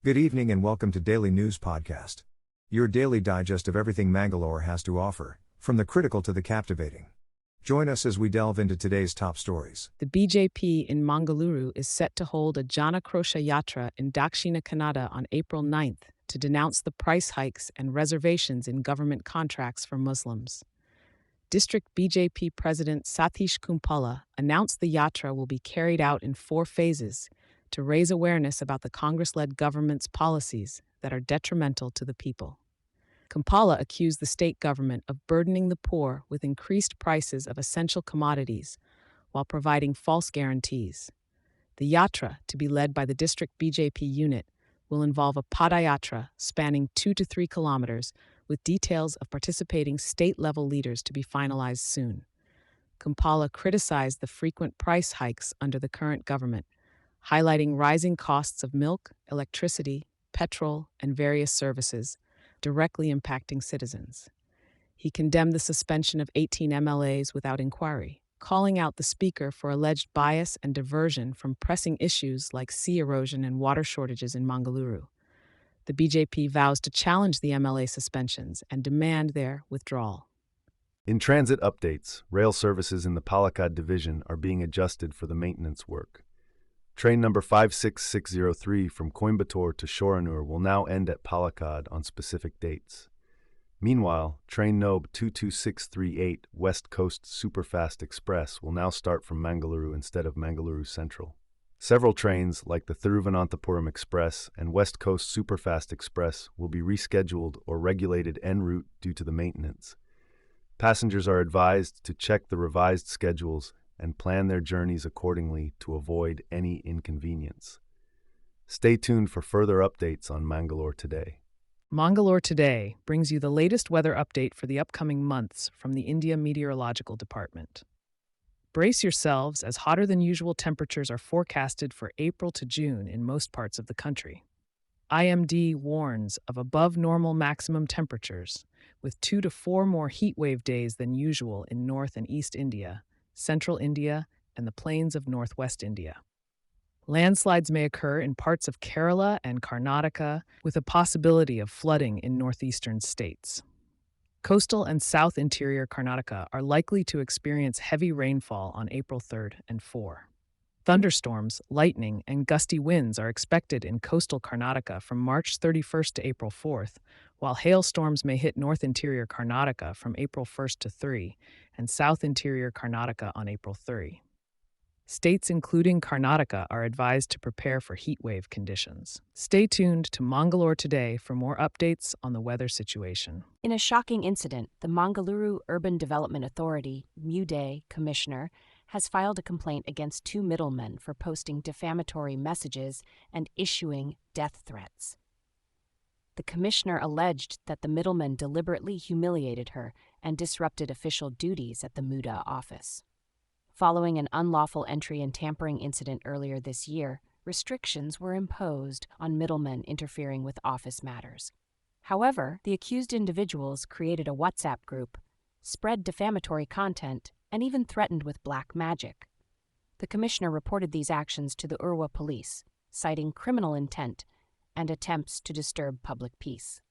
Good evening and welcome to Daily News Podcast. Your daily digest of everything Mangalore has to offer, from the critical to the captivating. Join us as we delve into today's top stories. The BJP in Mangalore is set to hold a Jana Krosha Yatra in Dakshina Kannada on April 9th to denounce the price hikes and reservations in government contracts for Muslims. District BJP President Satish Kumpala announced the yatra will be carried out in 4 phases to raise awareness about the Congress-led government's policies that are detrimental to the people. Kumpala accused the state government of burdening the poor with increased prices of essential commodities while providing false guarantees. The yatra, to be led by the district BJP unit, will involve a padayatra spanning 2 to 3 kilometers with details of participating state-level leaders to be finalized soon. Kumpala criticized the frequent price hikes under the current government, highlighting rising costs of milk, electricity, petrol, and various services, directly impacting citizens. He condemned the suspension of 18 MLAs without inquiry, calling out the speaker for alleged bias and diversion from pressing issues like sea erosion and water shortages in Mangalore. The BJP vows to challenge the MLA suspensions and demand their withdrawal. In transit updates, rail services in the Palakkad division are being adjusted for the maintenance work. Train number 56603 from Coimbatore to Shoranur will now end at Palakkad on specific dates. Meanwhile, train Nob 22638 West Coast Superfast Express will now start from Mangalore instead of Mangalore Central. Several trains, like the Thiruvananthapuram Express and West Coast Superfast Express, will be rescheduled or regulated en route due to the maintenance. Passengers are advised to check the revised schedules and plan their journeys accordingly to avoid any inconvenience. Stay tuned for further updates on Mangalore Today. Mangalore Today brings you the latest weather update for the upcoming months from the India Meteorological Department. Brace yourselves as hotter than usual temperatures are forecasted for April to June in most parts of the country. IMD warns of above normal maximum temperatures, with 2 to 4 more heatwave days than usual in North and East India, Central India, and the plains of Northwest India. Landslides may occur in parts of Kerala and Karnataka, with a possibility of flooding in northeastern states. Coastal and south interior Karnataka are likely to experience heavy rainfall on April 3rd and 4th. Thunderstorms, lightning, and gusty winds are expected in coastal Karnataka from March 31st to April 4th, while hailstorms may hit north interior Karnataka from April 1st to 3 and south interior Karnataka on April 3. States including Karnataka are advised to prepare for heatwave conditions. Stay tuned to Mangalore Today for more updates on the weather situation. In a shocking incident, the Mangaluru Urban Development Authority, MUDE, commissioner, has filed a complaint against 2 middlemen for posting defamatory messages and issuing death threats. The commissioner alleged that the middlemen deliberately humiliated her and disrupted official duties at the MUDE office. Following an unlawful entry and tampering incident earlier this year, restrictions were imposed on middlemen interfering with office matters. However, the accused individuals created a WhatsApp group, spread defamatory content, and even threatened with black magic. The commissioner reported these actions to the Urwa police, citing criminal intent and attempts to disturb public peace.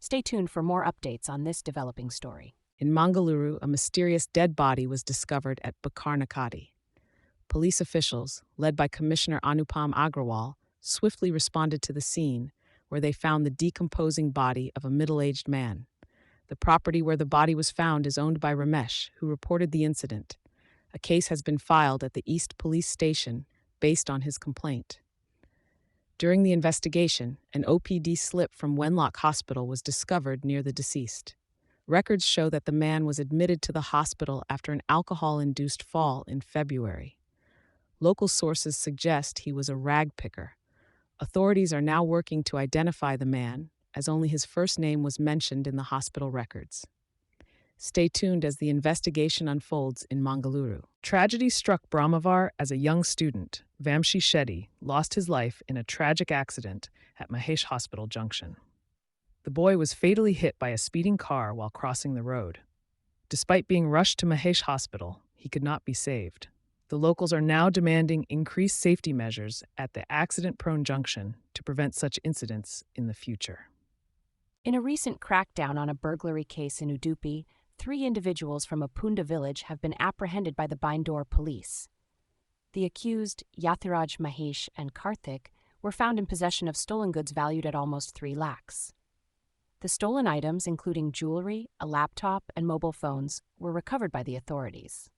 Stay tuned for more updates on this developing story. In Mangalore, a mysterious dead body was discovered at Bakarnakadi. Police officials, led by Commissioner Anupam Agrawal, swiftly responded to the scene, where they found the decomposing body of a middle-aged man. The property where the body was found is owned by Ramesh, who reported the incident. A case has been filed at the East Police Station based on his complaint. During the investigation, an OPD slip from Wenlock Hospital was discovered near the deceased. Records show that the man was admitted to the hospital after an alcohol-induced fall in February. Local sources suggest he was a rag picker. Authorities are now working to identify the man, as only his first name was mentioned in the hospital records. Stay tuned as the investigation unfolds in Mangalore. Tragedy struck Brahmavar as a young student. Vamshi Shetty lost his life in a tragic accident at Mahesh Hospital Junction. The boy was fatally hit by a speeding car while crossing the road. Despite being rushed to Mahesh Hospital, he could not be saved. The locals are now demanding increased safety measures at the accident-prone junction to prevent such incidents in the future. In a recent crackdown on a burglary case in Udupi, 3 individuals from a Punda village have been apprehended by the Bangalore police. The accused, Yathiraj Mahesh and Karthik, were found in possession of stolen goods valued at almost 3 lakhs. The stolen items, including jewelry, a laptop, and mobile phones, were recovered by the authorities.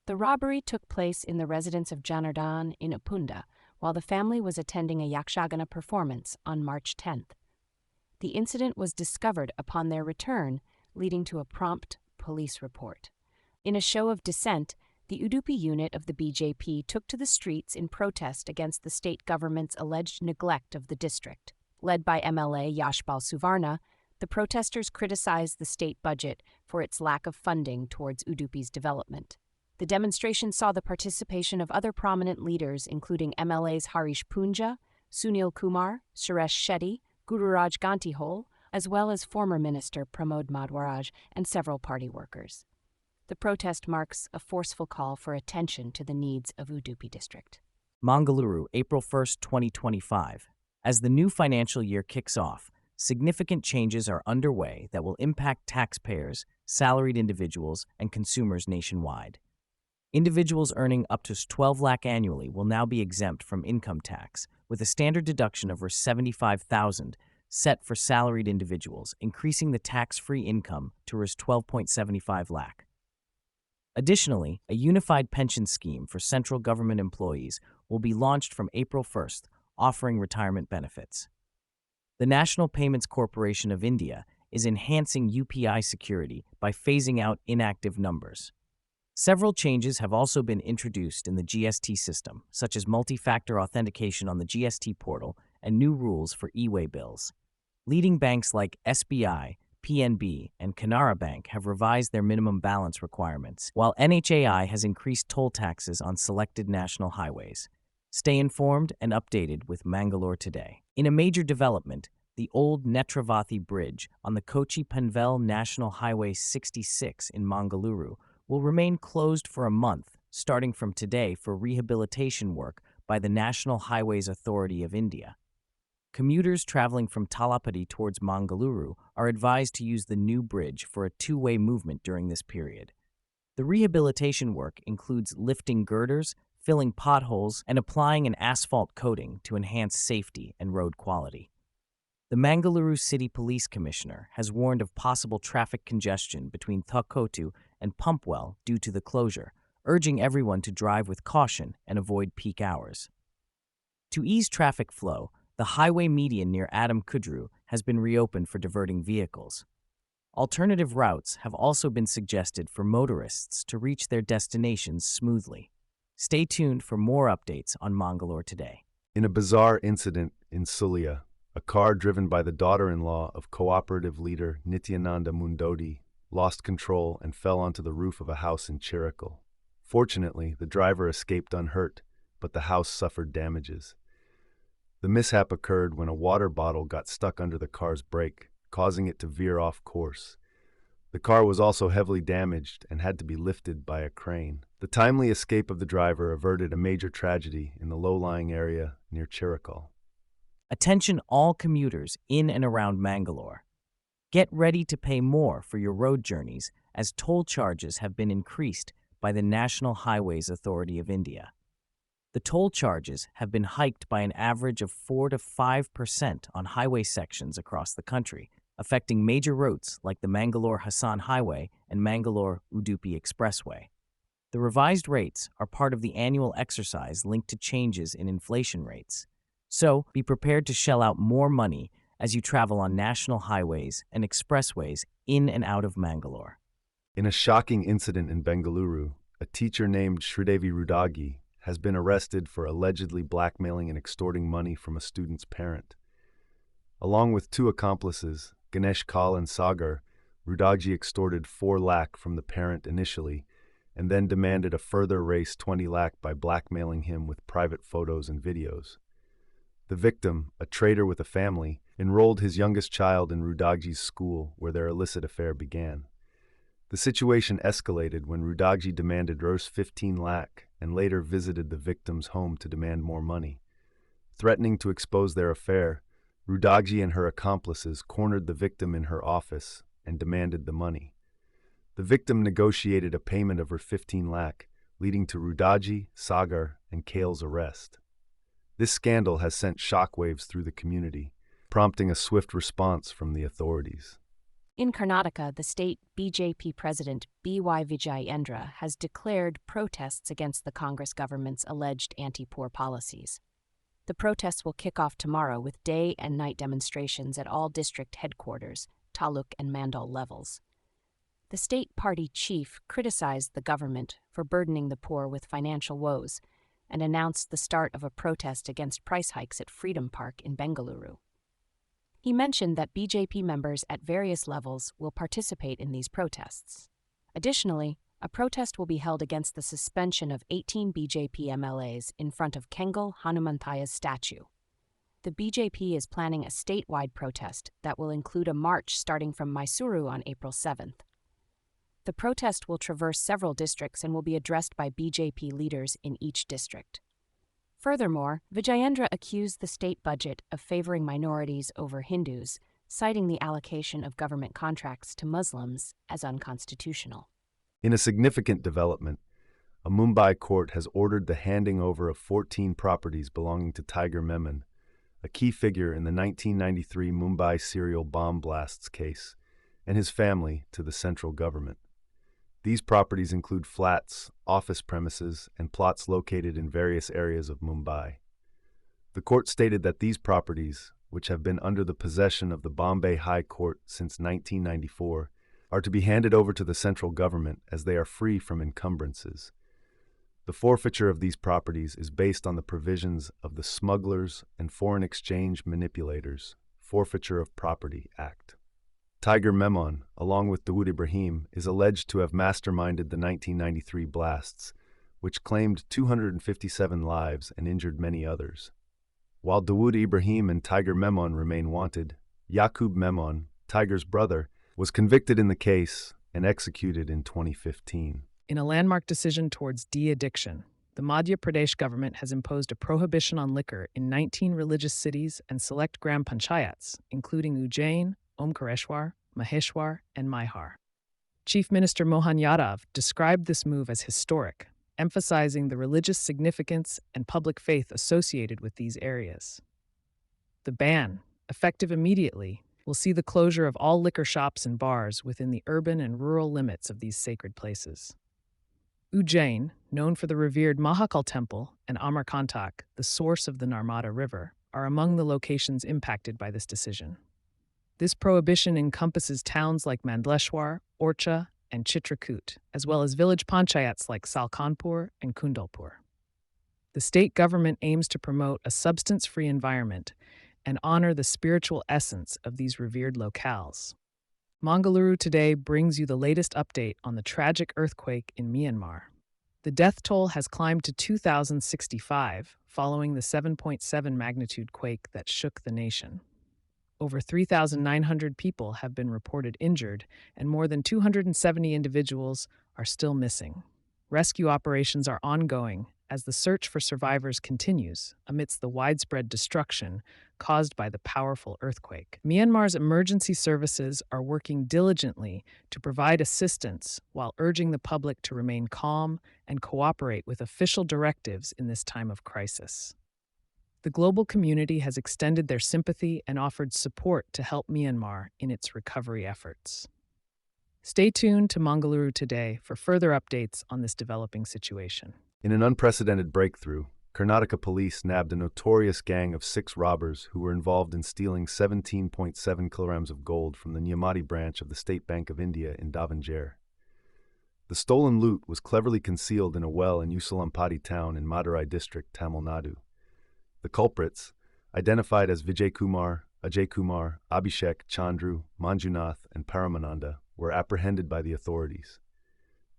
The robbery took place in the residence of Janardhan in Apunda, while the family was attending a Yakshagana performance on March 10th. The incident was discovered upon their return, leading to a prompt police report. In a show of dissent, the Udupi unit of the BJP took to the streets in protest against the state government's alleged neglect of the district. Led by MLA Yashpal Suvarna, the protesters criticized the state budget for its lack of funding towards Udupi's development. The demonstration saw the participation of other prominent leaders, including MLAs Harish Punja, Sunil Kumar, Suresh Shetty, Gururaj Gantihol, as well as former Minister Pramod Madwaraj and several party workers. The protest marks a forceful call for attention to the needs of Udupi district. Mangaluru, April 1, 2025. As the new financial year kicks off, significant changes are underway that will impact taxpayers, salaried individuals, and consumers nationwide. Individuals earning up to 12 lakh annually will now be exempt from income tax, with a standard deduction of Rs 75,000 set for salaried individuals, increasing the tax-free income to Rs 12.75 lakh. Additionally, a unified pension scheme for central government employees will be launched from April 1st, offering retirement benefits. The National Payments Corporation of India is enhancing UPI security by phasing out inactive numbers. Several changes have also been introduced in the GST system, such as multi-factor authentication on the GST portal and new rules for e-way bills. Leading banks like SBI, PNB, and Canara Bank have revised their minimum balance requirements, while NHAI has increased toll taxes on selected national highways. Stay informed and updated with Mangalore Today. In a major development, the old Netravathi Bridge on the Kochi-Panvel National Highway 66 in Mangaluru will remain closed for a month, starting from today for rehabilitation work by the National Highways Authority of India. Commuters traveling from Talapady towards Mangaluru are advised to use the new bridge for a two-way movement during this period. The rehabilitation work includes lifting girders, filling potholes, and applying an asphalt coating to enhance safety and road quality. The Mangaluru City Police Commissioner has warned of possible traffic congestion between Thukotu and Pumpwell due to the closure, urging everyone to drive with caution and avoid peak hours. To ease traffic flow, the highway median near Adam Kudru has been reopened for diverting vehicles. Alternative routes have also been suggested for motorists to reach their destinations smoothly. Stay tuned for more updates on Mangalore Today. In a bizarre incident in Sulia, a car driven by the daughter-in-law of cooperative leader Nityananda Mundodi lost control and fell onto the roof of a house in Chirikal. Fortunately, the driver escaped unhurt, but the house suffered damages. The mishap occurred when a water bottle got stuck under the car's brake, causing it to veer off course. The car was also heavily damaged and had to be lifted by a crane. The timely escape of the driver averted a major tragedy in the low-lying area near Chirikal. Attention all commuters in and around Mangalore. Get ready to pay more for your road journeys as toll charges have been increased by the National Highways Authority of India. The toll charges have been hiked by an average of 4 to 5% on highway sections across the country, affecting major routes like the Mangalore-Hassan Highway and Mangalore-Udupi Expressway. The revised rates are part of the annual exercise linked to changes in inflation rates. So, be prepared to shell out more money as you travel on national highways and expressways in and out of Mangalore. In a shocking incident in Bengaluru, a teacher named Sridevi Rudagi has been arrested for allegedly blackmailing and extorting money from a student's parent. Along with 2 accomplices, Ganesh Kal and Sagar, Rudagi extorted 4 lakh from the parent initially, and then demanded a further raise 20 lakh by blackmailing him with private photos and videos. The victim, a trader with a family, enrolled his youngest child in Rudagi's school where their illicit affair began. The situation escalated when Rudagji demanded Rs 15 lakh and later visited the victim's home to demand more money. Threatening to expose their affair, Rudagji and her accomplices cornered the victim in her office and demanded the money. The victim negotiated a payment of Rs 15 lakh, leading to Rudagji, Sagar, and Kale's arrest. This scandal has sent shockwaves through the community, prompting a swift response from the authorities. In Karnataka, the state BJP president B.Y. Vijayendra has declared protests against the Congress government's alleged anti-poor policies. The protests will kick off tomorrow with day and night demonstrations at all district headquarters, taluk and mandal levels. The state party chief criticized the government for burdening the poor with financial woes and announced the start of a protest against price hikes at Freedom Park in Bengaluru. He mentioned that BJP members at various levels will participate in these protests. Additionally, a protest will be held against the suspension of 18 BJP MLAs in front of Kengal Hanumantaya's statue. The BJP is planning a statewide protest that will include a march starting from Mysuru on April 7th. The protest will traverse several districts and will be addressed by BJP leaders in each district. Furthermore, Vijayendra accused the state budget of favoring minorities over Hindus, citing the allocation of government contracts to Muslims as unconstitutional. In a significant development, a Mumbai court has ordered the handing over of 14 properties belonging to Tiger Memon, a key figure in the 1993 Mumbai serial bomb blasts case, and his family to the central government. These properties include flats, office premises, and plots located in various areas of Mumbai. The court stated that these properties, which have been under the possession of the Bombay High Court since 1994, are to be handed over to the central government as they are free from encumbrances. The forfeiture of these properties is based on the provisions of the Smugglers and Foreign Exchange Manipulators Forfeiture of Property Act. Tiger Memon, along with Dawood Ibrahim, is alleged to have masterminded the 1993 blasts, which claimed 257 lives and injured many others. While Dawood Ibrahim and Tiger Memon remain wanted, Yaqub Memon, Tiger's brother, was convicted in the case and executed in 2015. In a landmark decision towards de-addiction, the Madhya Pradesh government has imposed a prohibition on liquor in 19 religious cities and select gram panchayats, including Ujjain, Omkareshwar, Maheshwar, and Maihar. Chief Minister Mohan Yadav described this move as historic, emphasizing the religious significance and public faith associated with these areas. The ban, effective immediately, will see the closure of all liquor shops and bars within the urban and rural limits of these sacred places. Ujjain, known for the revered Mahakal Temple, and Amarkantak, the source of the Narmada River, are among the locations impacted by this decision. This prohibition encompasses towns like Mandleshwar, Orcha, and Chitrakoot, as well as village panchayats like Salkanpur and Kundalpur. The state government aims to promote a substance-free environment and honor the spiritual essence of these revered locales. Mangalore Today brings you the latest update on the tragic earthquake in Myanmar. The death toll has climbed to 2,065 following the 7.7 magnitude quake that shook the nation. Over 3,900 people have been reported injured, and more than 270 individuals are still missing. Rescue operations are ongoing as the search for survivors continues amidst the widespread destruction caused by the powerful earthquake. Myanmar's emergency services are working diligently to provide assistance while urging the public to remain calm and cooperate with official directives in this time of crisis. The global community has extended their sympathy and offered support to help Myanmar in its recovery efforts. Stay tuned to Mangalore Today for further updates on this developing situation. In an unprecedented breakthrough, Karnataka police nabbed a notorious gang of 6 robbers who were involved in stealing 17.7 kilograms of gold from the Nyamati branch of the State Bank of India in Davangere. The stolen loot was cleverly concealed in a well in Usulampati town in Madurai district, Tamil Nadu. The culprits, identified as Vijay Kumar, Ajay Kumar, Abhishek, Chandru, Manjunath, and Paramananda, were apprehended by the authorities.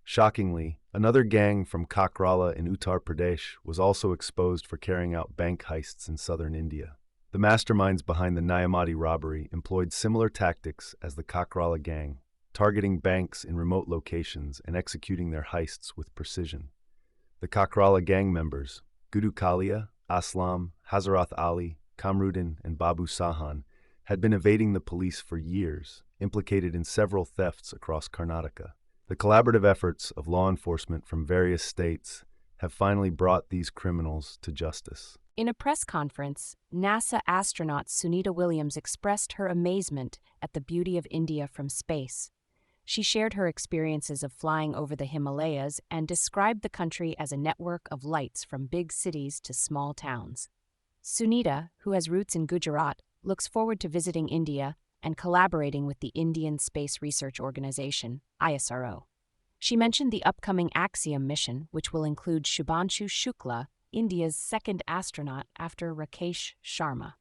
Shockingly, another gang from Kakrala in Uttar Pradesh was also exposed for carrying out bank heists in southern India. The masterminds behind the Nyamati robbery employed similar tactics as the Kakrala gang, targeting banks in remote locations and executing their heists with precision. The Kakrala gang members, Gudu Kalia, Aslam, Hazarath Ali, Kamruddin, and Babu Sahan, had been evading the police for years, implicated in several thefts across Karnataka. The collaborative efforts of law enforcement from various states have finally brought these criminals to justice. In a press conference, NASA astronaut Sunita Williams expressed her amazement at the beauty of India from space. She shared her experiences of flying over the Himalayas and described the country as a network of lights from big cities to small towns. Sunita, who has roots in Gujarat, looks forward to visiting India and collaborating with the Indian Space Research Organization, ISRO. She mentioned the upcoming Axiom mission, which will include Shubhanshu Shukla, India's second astronaut after Rakesh Sharma.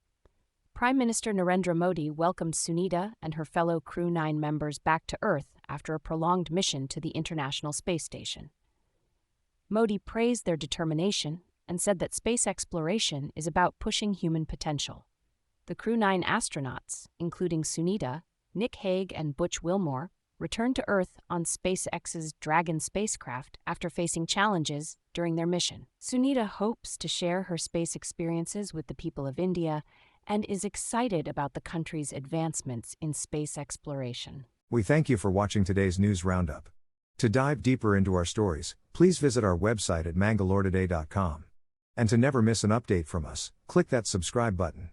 Prime Minister Narendra Modi welcomed Sunita and her fellow Crew 9 members back to Earth after a prolonged mission to the International Space Station. Modi praised their determination and said that space exploration is about pushing human potential. The Crew 9 astronauts, including Sunita, Nick Hague, and Butch Wilmore, returned to Earth on SpaceX's Dragon spacecraft after facing challenges during their mission. Sunita hopes to share her space experiences with the people of India and is excited about the country's advancements in space exploration. We thank you for watching today's news roundup. To dive deeper into our stories, please visit our website at mangaloretoday.com. And to never miss an update from us, click that subscribe button.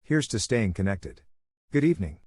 Here's to staying connected. Good evening.